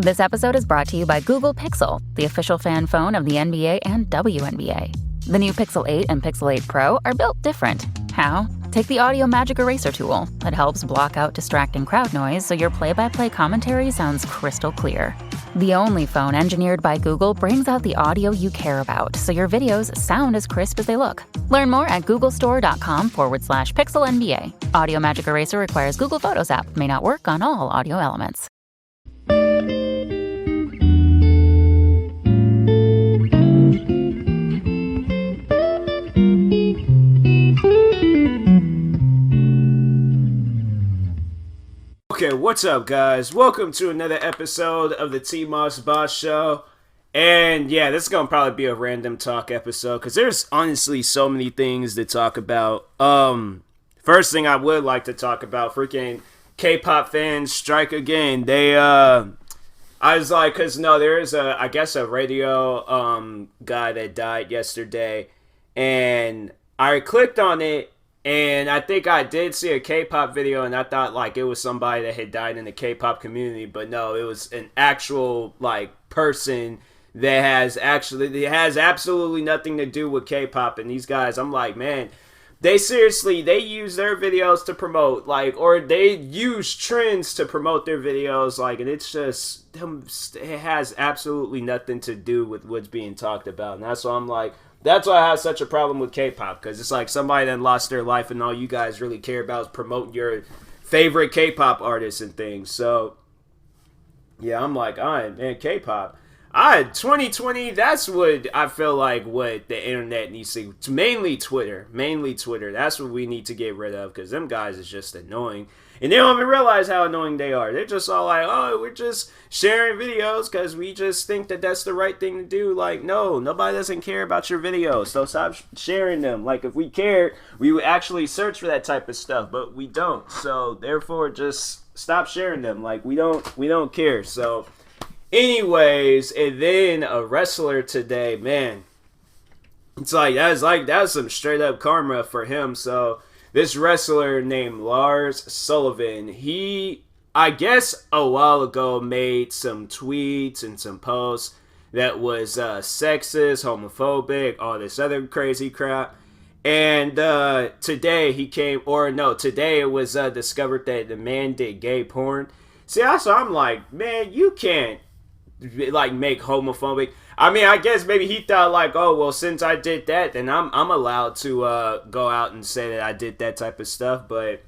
This episode is brought to you by Google Pixel, the official fan phone of the NBA and WNBA. The new Pixel 8 and Pixel 8 Pro are built different. How? Take the Audio Magic Eraser tool. It helps block out distracting crowd noise so your play-by-play commentary sounds crystal clear. The only phone engineered by Google brings out the audio you care about so your videos sound as crisp as they look. Learn more at googlestore.com/pixelnba. Audio Magic Eraser requires Google Photos app. May not work on all audio elements. Okay, what's up, guys? Welcome to another episode of the TMossBoss show. And yeah, this is gonna probably be a random talk episode because there's honestly so many things to talk about. First thing I would like to talk about, freaking K-pop fans strike again. I was like, there is I guess a radio guy that died yesterday, and I clicked on it. And I think I did see a K-pop video, and I thought like it was somebody that had died in the K-pop community, but no, it was an actual like person that has absolutely nothing to do with K-pop. And these guys, I'm like, man, they use their videos to promote, like, or they use trends to promote their videos, like, and it's just it has absolutely nothing to do with what's being talked about. And that's why I'm like, that's why I have such a problem with K-pop, because it's like somebody that lost their life and all you guys really care about is promoting your favorite K-pop artists and things. So, yeah, I'm like, all right, man, K-pop. 2020, that's what I feel like what the internet needs to, mainly Twitter. That's what we need to get rid of, because them guys is just annoying. And they don't even realize how annoying they are. They're just all like, oh, we're just sharing videos because we just think that that's the right thing to do. Like, no, nobody doesn't care about your videos, so stop sharing them. Like, if we cared, we would actually search for that type of stuff, but we don't. So, therefore, just stop sharing them. Like, we don't care. So, anyways, and then a wrestler today, man, it's like, that was some straight up karma for him. So, this wrestler named Lars Sullivan, he, I guess a while ago, made some tweets and some posts that was sexist, homophobic, all this other crazy crap. And today it was discovered that the man did gay porn. See, also I'm like, man, you can't like make homophobic. I mean, I guess maybe he thought like, oh, well, since I did that, then I'm allowed to go out and say that I did that type of stuff. But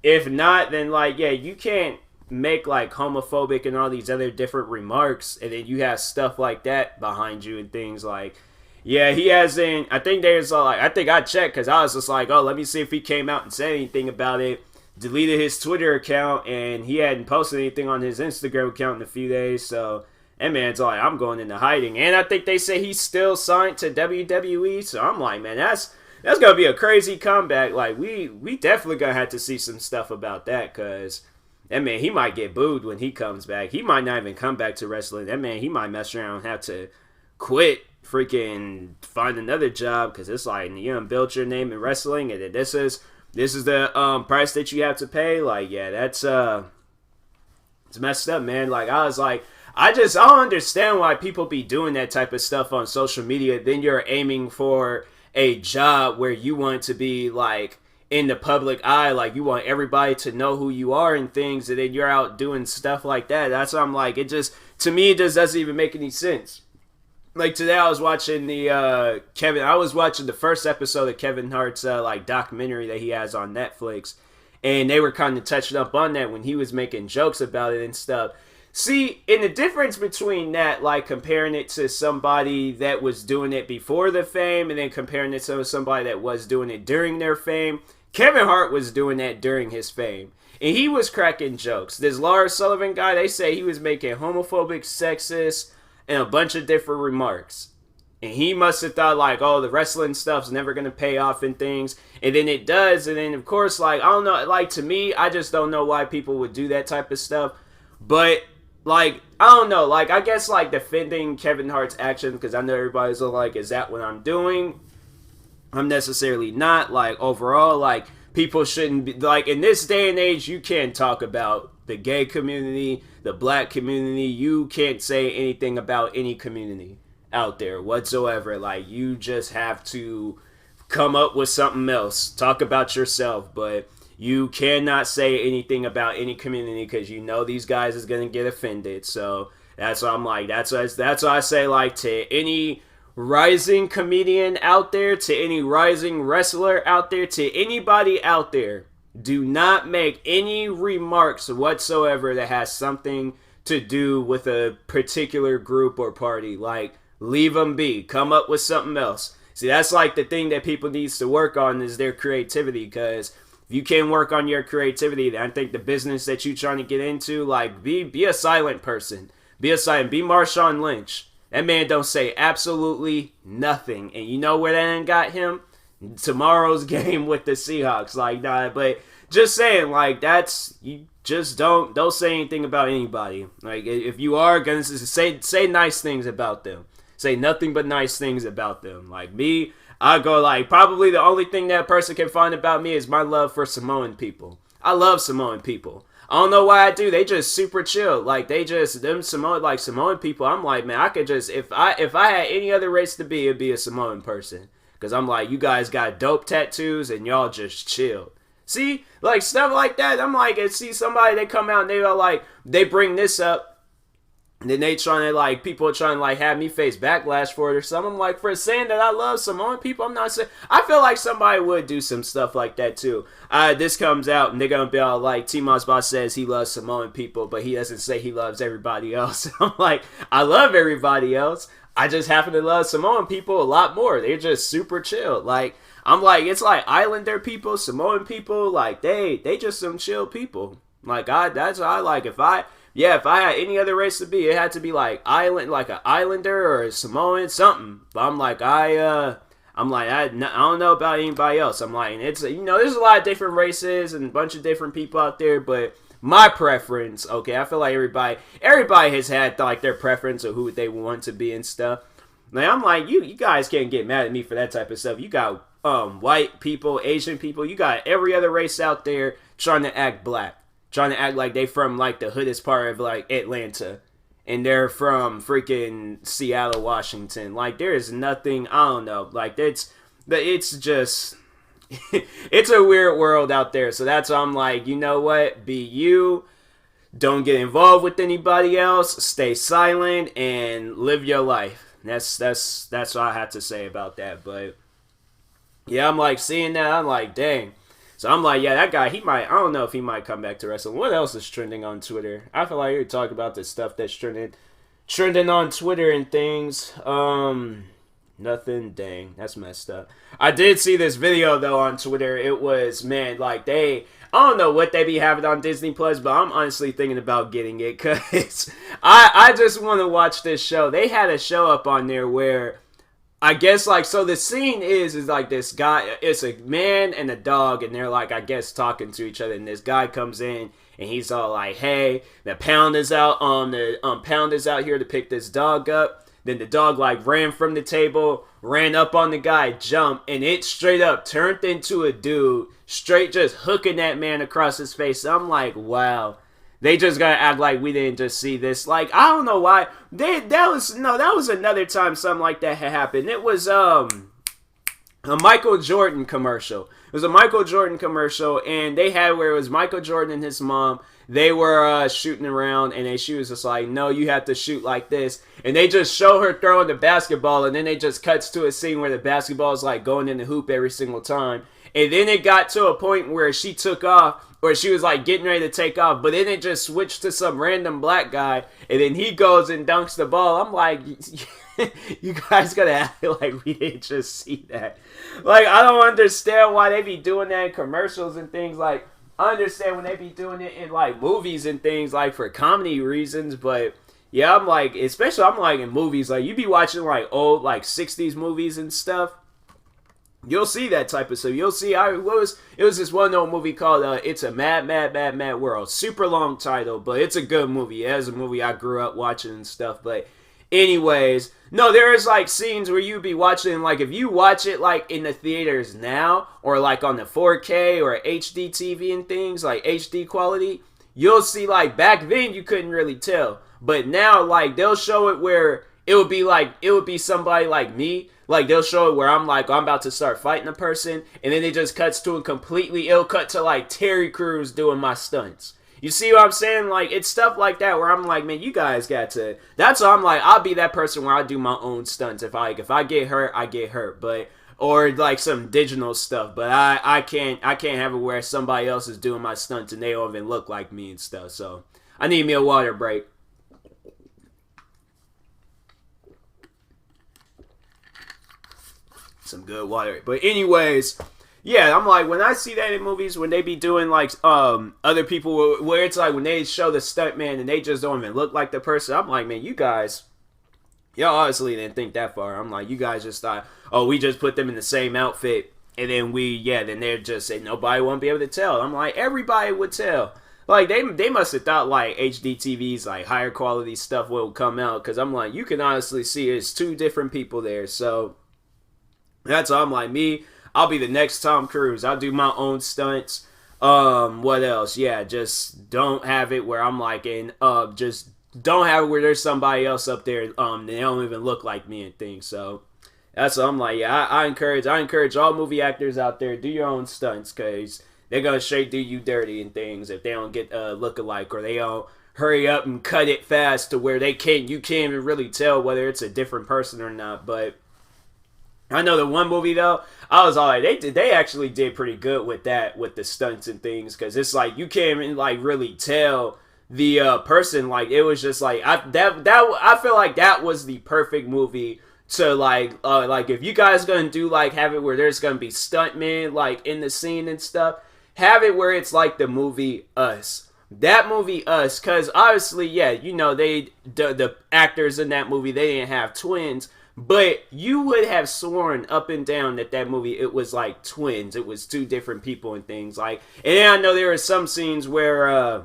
if not, then like, yeah, you can't make like homophobic and all these other different remarks, and then you have stuff like that behind you and things like, yeah, he hasn't. I think I checked because I was just like, oh, let me see if he came out and said anything about it. Deleted his Twitter account, and he hadn't posted anything on his Instagram account in a few days, so. And man's like, I'm going into hiding. And I think they say he's still signed to WWE. So I'm like, man, that's going to be a crazy comeback. Like, we definitely going to have to see some stuff about that. Because, that man, he might get booed when he comes back. He might not even come back to wrestling. That man, he might mess around and have to quit, freaking find another job. Because it's like, you done built your name in wrestling. And then this is the price that you have to pay. Like, yeah, it's messed up, man. Like, I was like, I don't understand why people be doing that type of stuff on social media. Then you're aiming for a job where you want to be like in the public eye, like you want everybody to know who you are and things, and then you're out doing stuff like that. That's what I'm like, to me, it just doesn't even make any sense. Like today I was watching the first episode of Kevin Hart's like documentary that he has on Netflix, and they were kind of touching up on that when he was making jokes about it and stuff. See, and the difference between that, like comparing it to somebody that was doing it before the fame and then comparing it to somebody that was doing it during their fame, Kevin Hart was doing that during his fame. And he was cracking jokes. This Lars Sullivan guy, they say he was making homophobic, sexist, and a bunch of different remarks. And he must have thought like, oh, the wrestling stuff's never going to pay off and things. And then it does. And then, of course, like, I don't know, like to me, I just don't know why people would do that type of stuff. But like, I don't know, like, I guess, like, defending Kevin Hart's action, because I know everybody's like, is that what I'm doing? I'm necessarily not. Like, overall, like, people shouldn't be, like, in this day and age, you can't talk about the gay community, the black community. You can't say anything about any community out there whatsoever. Like, you just have to come up with something else. Talk about yourself, but you cannot say anything about any community because you know these guys is gonna get offended. So that's why I'm like, that's why I say, like, to any rising comedian out there, to any rising wrestler out there, to anybody out there, do not make any remarks whatsoever that has something to do with a particular group or party. Like, leave them be. Come up with something else. See, that's like the thing that people needs to work on is their creativity, because if you can't work on your creativity, then I think the business that you're trying to get into, like, be a silent person. Be Marshawn Lynch. That man don't say absolutely nothing. And you know where that got him? Tomorrow's game with the Seahawks. Like, nah, but just saying, like, that's, you just don't say anything about anybody. Like, if you are gonna say nice things about them. Say nothing but nice things about them. Like, me, I go, like, probably the only thing that person can find about me is my love for Samoan people. I love Samoan people. I don't know why I do. They just super chill. Like, Samoan people, I'm like, man, I could just, if I had any other race to be, it'd be a Samoan person. Because I'm like, you guys got dope tattoos and y'all just chill. See? Like, stuff like that. I'm like, and see somebody, they come out and they are like, they bring this up. And then they trying to, like, people are trying to, like, have me face backlash for it or something. I'm like, for saying that I love Samoan people, I'm not saying, I feel like somebody would do some stuff like that too. This comes out and they're going to be all like, TMossBoss says he loves Samoan people, but he doesn't say he loves everybody else. I'm like, I love everybody else. I just happen to love Samoan people a lot more. They're just super chill. Like, I'm like, it's like Islander people, Samoan people, like, they just some chill people. Like, that's what I like. If I had any other race to be, it had to be like an Islander or a Samoan, something. But I'm like, I don't know about anybody else. I'm like, it's, you know, there's a lot of different races and a bunch of different people out there, but my preference, okay, I feel like everybody has had, like, their preference of who they want to be and stuff. Like, I'm like, you guys can't get mad at me for that type of stuff. You got white people, Asian people, you got every other race out there trying to act black. Trying to act like they from, like, the hoodest part of, like, Atlanta. And they're from freaking Seattle, Washington. Like, there is nothing, I don't know. Like, it's just, it's a weird world out there. So that's why I'm like, you know what? Be you. Don't get involved with anybody else. Stay silent and live your life. That's what I have to say about that. But, yeah, I'm like, seeing that, I'm like, dang. So I'm like, yeah, that guy, I don't know if he might come back to wrestling. What else is trending on Twitter? I feel like you're talking about the stuff that's trending on Twitter and things. Nothing. Dang, that's messed up. I did see this video, though, on Twitter. It was, man, like, I don't know what they be having on Disney Plus, but I'm honestly thinking about getting it, because I just want to watch this show. They had a show up on there where, I guess, like, so the scene is like this guy, it's a man and a dog, and they're, like, I guess, talking to each other, and this guy comes in, and he's all like, hey, the pound is out here to pick this dog up. Then the dog, like, ran from the table, ran up on the guy, jumped, and it straight up turned into a dude, straight just hooking that man across his face. So I'm like, wow. They just gotta act like we didn't just see this. Like, I don't know why. That was another time something like that had happened. It was a Michael Jordan commercial. It was a Michael Jordan commercial, and they had where it was Michael Jordan and his mom. They were shooting around, and she was just like, no, you have to shoot like this. And they just show her throwing the basketball, and then they just cuts to a scene where the basketball is like going in the hoop every single time. And then it got to a point where she took off, or she was like getting ready to take off, but then it just switched to some random black guy, and then he goes and dunks the ball. I'm like, you guys gotta act like we didn't just see that. Like, I don't understand why they be doing that in commercials and things. Like, I understand when they be doing it in, like, movies and things, like, for comedy reasons, but yeah, I'm like, especially I'm like in movies, like, you be watching, like, old, like, 60s movies and stuff. You'll see that type of stuff. You'll see, it was this one old movie called It's a Mad, Mad, Mad, Mad World. Super long title, but it's a good movie. It was a movie I grew up watching and stuff, but Anyways, no, there's like scenes where you'd be watching, like if you watch it like in the theaters now or like on the 4K or HD TV and things like HD quality, you'll see like back then you couldn't really tell, but now like they'll show it where it would be somebody like me. Like they'll show it where I'm like, I'm about to start fighting a person, and then it just cuts to it'll cut to like Terry Crews doing my stunts. You see what I'm saying? Like, it's stuff like that where I'm like, man, you guys got to. That's why I'm like, I'll be that person where I do my own stunts. If I get hurt, I get hurt. But or like some digital stuff. But I can't have it where somebody else is doing my stunts and they don't even look like me and stuff. So I need me a water break. Some good water. But anyways. Yeah, I'm like, when I see that in movies, when they be doing like other people where it's like when they show the stuntman and they just don't even look like the person, I'm like, man, y'all honestly didn't think that far. I'm like, you guys just thought, oh, we just put them in the same outfit and then then they're just saying nobody won't be able to tell. I'm like, everybody would tell. Like they must have thought like HD TVs, like higher quality stuff will come out, because I'm like, you can honestly see it's two different people there. So that's all. I'm like, I'll be the next Tom Cruise. I'll do my own stunts. What else? Yeah, just don't have it where I'm like, just don't have it where there's somebody else up there. They don't even look like me and things. So that's what I'm like. Yeah, I encourage all movie actors out there, do your own stunts, because they're gonna straight do you dirty and things if they don't get look alike, or they don't hurry up and cut it fast to where you can't even really tell whether it's a different person or not. But I know the one movie though, I was all like, they actually did pretty good with that, with the stunts and things, because it's like you can't even like really tell the person. Like it was just like I feel like that was the perfect movie to like if you guys gonna do like have it where there's gonna be stuntmen like in the scene and stuff, have it where it's like the movie Us. That movie Us, because obviously, yeah, you know, the actors in that movie, they didn't have twins. But you would have sworn up and down that movie, it was like twins. It was two different people and things like. And then I know there were some scenes where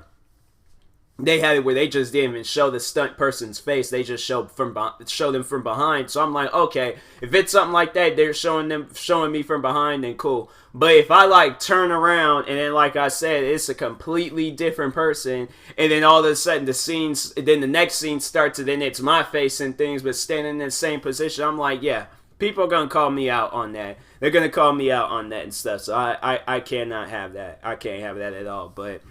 they had it where they just didn't even show the stunt person's face. They just show them from behind. So I'm like, okay, if it's something like that, they're showing me from behind, then cool. But if I like turn around and then, like I said, it's a completely different person, and then all of a sudden then the next scene starts, and then it's my face and things, but standing in the same position, I'm like, yeah, people are gonna call me out on that. They're gonna call me out on that and stuff. So I cannot have that. I can't have that at all. But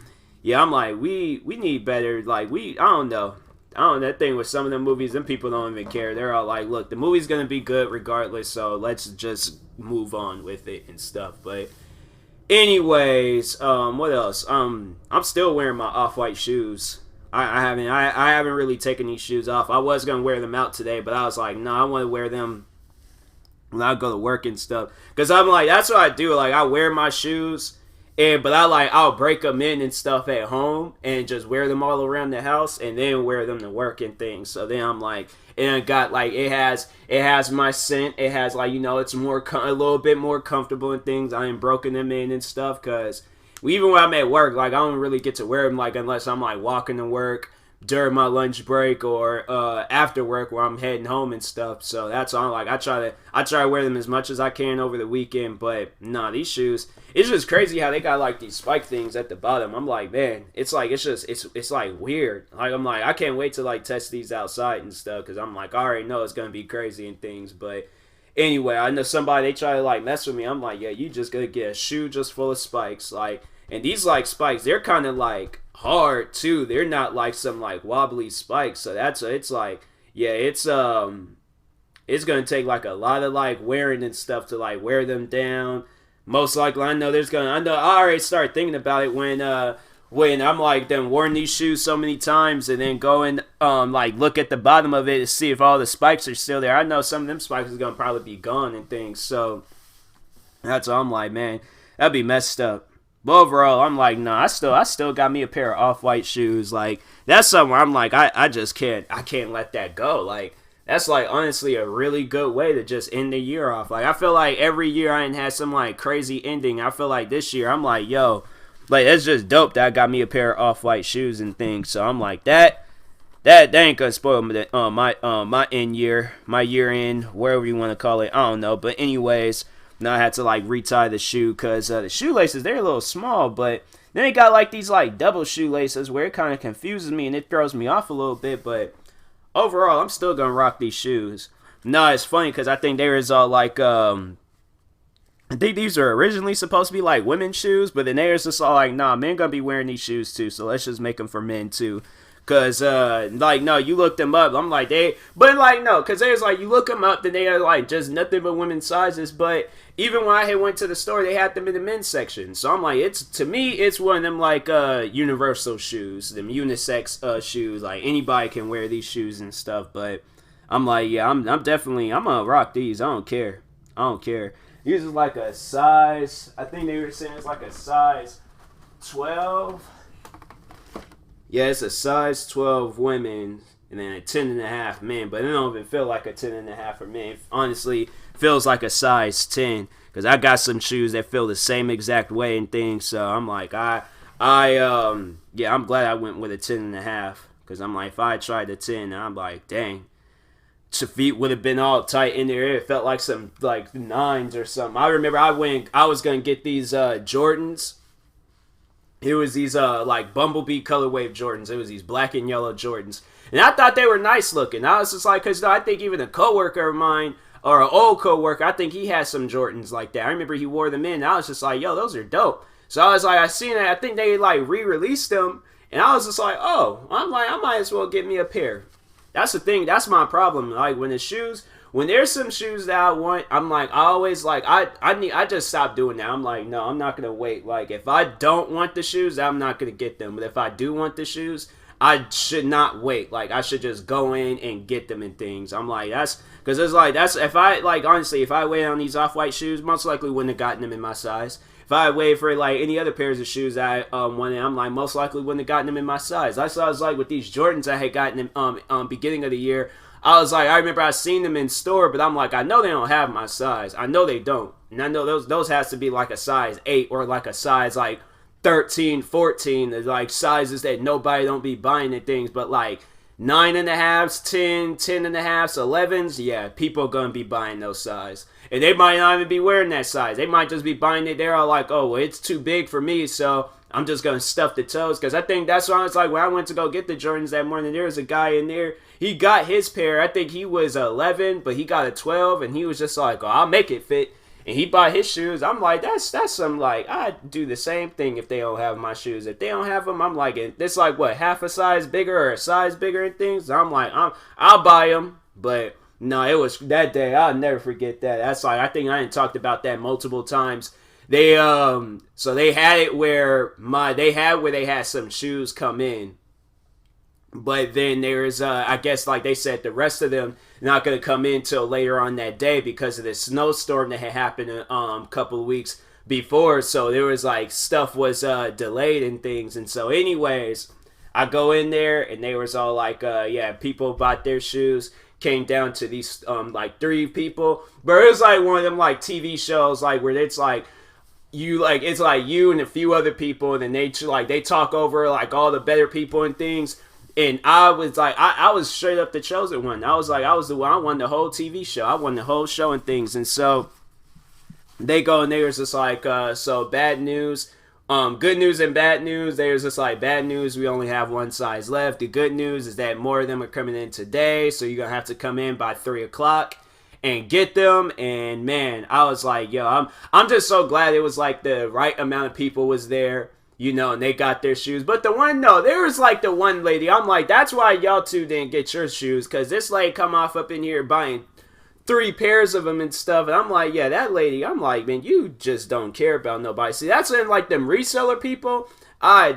yeah, I'm like, we need better. Like I don't know. That thing with some of the movies, them people don't even care. They're all like, look, the movie's gonna be good regardless, so let's just move on with it and stuff. But anyways, what else? I'm still wearing my off-white shoes. I haven't really taken these shoes off. I was gonna wear them out today, but I was like, no, I want to wear them when I go to work and stuff. Cause I'm like, that's what I do. Like I wear my shoes. But I'll break them in and stuff at home and just wear them all around the house and then wear them to work and things. So then I'm like, and it got like, it has my scent. It has like, you know, it's a little bit more comfortable and things. I ain't broken them in and stuff, because even when I'm at work, like I don't really get to wear them like unless I'm like walking to work during my lunch break or after work where I'm heading home and stuff. So that's all. Like I try to wear them as much as I can over the weekend. But nah, these shoes, it's just crazy how they got like these spike things at the bottom. I'm like, man, it's like it's like weird. Like I'm like, I can't wait to like test these outside and stuff, because I'm like, I already know it's gonna be crazy and things. But anyway, I know somebody, they try to like mess with me. I'm like, yeah, you just gonna get a shoe just full of spikes, like. And these like spikes, they're kind of like hard too. They're not like some like wobbly spikes. So it's like, yeah, it's gonna take like a lot of like wearing and stuff to like wear them down. Most likely, I already started thinking about it when I'm like done wearing these shoes so many times and then going like look at the bottom of it to see if all the spikes are still there. I know some of them spikes is gonna probably be gone and things. So that's all. I'm like, man, that'd be messed up. But overall, I'm like, nah, I still got me a pair of off-white shoes. Like, that's something where I'm like, I just can't let that go. Like, that's like honestly a really good way to just end the year off. Like, I feel like every year I ain't had some like crazy ending. I feel like this year I'm like, yo, like it's just dope that I got me a pair of off-white shoes and things. So I'm like, that that ain't gonna spoil my end year, my year end, wherever you want to call it. I don't know, but anyways, now I had to like retie the shoe because the shoelaces, they're a little small, but then they got like these like double shoelaces where it kind of confuses me and it throws me off a little bit. But overall, I'm still gonna rock these shoes. No, it's funny because I think there is all like I think these are originally supposed to be like women's shoes, but then there's just all like, nah, men gonna be wearing these shoes too, so let's just make them for men too. Cause like no, you look them up. I'm like but like no, cause there's like you look them up, then they are like just nothing but women's sizes. But even when I had went to the store, they had them in the men's section. So I'm like, to me, it's one of them like universal shoes, them unisex shoes. Like anybody can wear these shoes and stuff. But I'm like, yeah, I'm definitely I'm gonna rock these. I don't care. These is like a size. I think they were saying it's like a size 12. Yeah, it's a size 12 women and then a 10.5 men, but it don't even feel like a 10.5 for men. It honestly feels like a size 10 because I got some shoes that feel the same exact way and things. So I'm like, yeah, I'm glad I went with a 10.5 because I'm like, if I tried the 10, I'm like, dang, your feet would have been all tight in there. It felt like some like 9s or something. I remember I was gonna get these Jordans. It was these like Bumblebee colorway Jordans. It was these black and yellow Jordans. And I thought they were nice looking. I was just like, because I think even a coworker of mine, or an old coworker, I think he had some Jordans like that. I remember he wore them in. And I was just like, yo, those are dope. So I was like, I seen it. I think they like re-released them. And I was just like, oh, I'm like, I might as well get me a pair. That's the thing. That's my problem. Like when there's some shoes that I want, I'm like, I always like, I just stopped doing that. I'm like, no, I'm not going to wait. Like, if I don't want the shoes, I'm not going to get them. But if I do want the shoes, I should not wait. Like, I should just go in and get them and things. I'm like, because it's like, if I, like, honestly, if I waited on these off-white shoes, most likely wouldn't have gotten them in my size. If I had waited for, like, any other pairs of shoes I wanted, I'm like, most likely wouldn't have gotten them in my size. I was like, with these Jordans I had gotten in beginning of the year, I was like, I remember I seen them in store, but I'm like, I know they don't have my size. I know they don't. And I know those has to be like a size 8 or like a size like 13, 14. There's like sizes that nobody don't be buying and things, but like 9.5s, 10.5s, 11s, yeah, people gonna be buying those size. And they might not even be wearing that size. They might just be buying it. They're all like, oh, well, it's too big for me, so I'm just going to stuff the toes. Because I think that's why I was like, when I went to go get the Jordans that morning, there was a guy in there. He got his pair. I think he was 11, but he got a 12. And he was just like, oh, I'll make it fit. And he bought his shoes. I'm like, that's some, like, I do the same thing if they don't have my shoes. If they don't have them, I'm like, it's like, what, half a size bigger or a size bigger and things? I'm like, I'll buy them. But no, it was that day. I'll never forget that. That's like, I think I had talked about that multiple times. They so they had it where they had some shoes come in, but then there's I guess like they said the rest of them not gonna come in till later on that day because of the snowstorm that had happened a couple of weeks before. So there was like stuff was delayed and things, and so anyways, I go in there and they was all like yeah, people bought their shoes. Came down to these like 3 people, but it was like one of them like TV shows like where it's like it's like you and a few other people, and then they talk over like all the better people and things. And I was like, I was straight up the chosen one. I was like, I was the one. I won the whole TV show. I won the whole show and things. And so they go and they was just like, so bad news, good news and bad news. There's just like bad news. We only have one size left. The good news is that more of them are coming in today, so you're gonna have to come in by 3:00. And get them. And man, I was like, yo, I'm just so glad it was like the right amount of people was there, you know, and they got their shoes. But there was like the one lady, I'm like, that's why y'all two didn't get your shoes, because this lady come off up in here buying 3 pairs of them and stuff. And I'm like, yeah, that lady, I'm like, man, you just don't care about nobody. See, that's when like them reseller people, I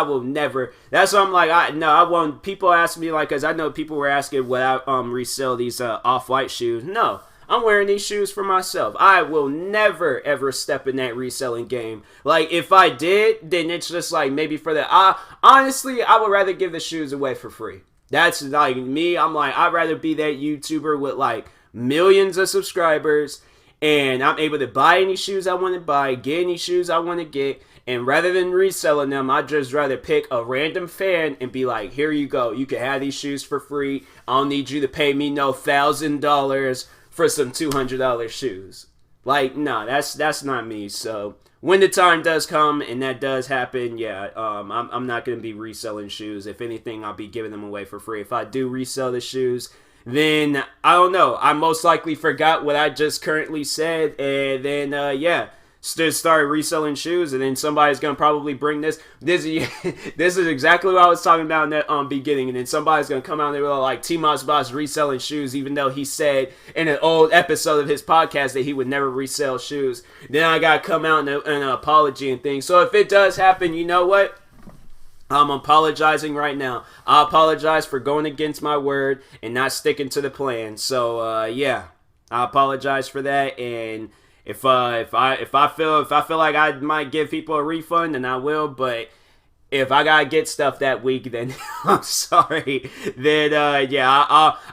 will never. That's what I'm like. I won't. People ask me like, cause I know people were asking would I resell these off-white shoes. No, I'm wearing these shoes for myself. I will never ever step in that reselling game. Like if I did, then it's just like maybe for the. Honestly, I would rather give the shoes away for free. That's like me. I'm like, I'd rather be that YouTuber with like millions of subscribers, and I'm able to buy any shoes I want to buy, get any shoes I want to get. And rather than reselling them, I'd just rather pick a random fan and be like, here you go. You can have these shoes for free. I don't need you to pay me no $1,000 for some $200 shoes. Like, no, that's not me. So when the time does come and that does happen, yeah, I'm not going to be reselling shoes. If anything, I'll be giving them away for free. If I do resell the shoes, then I don't know. I most likely forgot what I just currently said, and then yeah, just started reselling shoes, and then somebody's gonna probably bring this. This is exactly what I was talking about in that beginning, and then somebody's gonna come out and they're like, TMossBoss reselling shoes, even though he said in an old episode of his podcast that he would never resell shoes. Then I gotta come out and an apology and things. So if it does happen, you know what? I'm apologizing right now. I apologize for going against my word and not sticking to the plan. So yeah, I apologize for that. And if I feel like I might give people a refund, then I will. But if I gotta get stuff that week, then I'm sorry. Then yeah,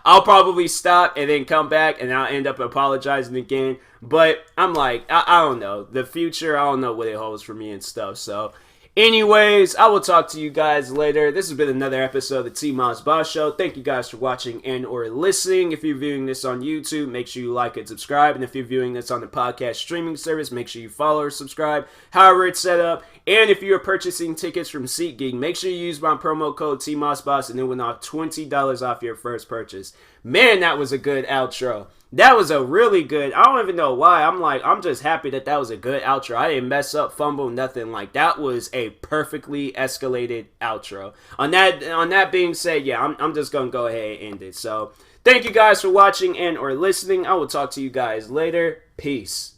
I'll probably stop and then come back, and I'll end up apologizing again. But I'm like, I don't know. The future, I don't know what it holds for me and stuff. So anyways, I will talk to you guys later. This has been another episode of the TMossBoss Show. Thank you guys for watching and or listening. If you're viewing this on YouTube, make sure you like and subscribe. And if you're viewing this on the podcast streaming service, make sure you follow or subscribe, however it's set up. And if you're purchasing tickets from SeatGeek, make sure you use my promo code TMossBoss and it will knock $20 off your first purchase. Man, that was a good outro. That was a really good, I don't even know why. I'm just happy that was a good outro. I didn't mess up, fumble, nothing. Like, that was a perfectly escalated outro. On that being said, yeah, I'm just going to go ahead and end it. So, thank you guys for watching and or listening. I will talk to you guys later. Peace.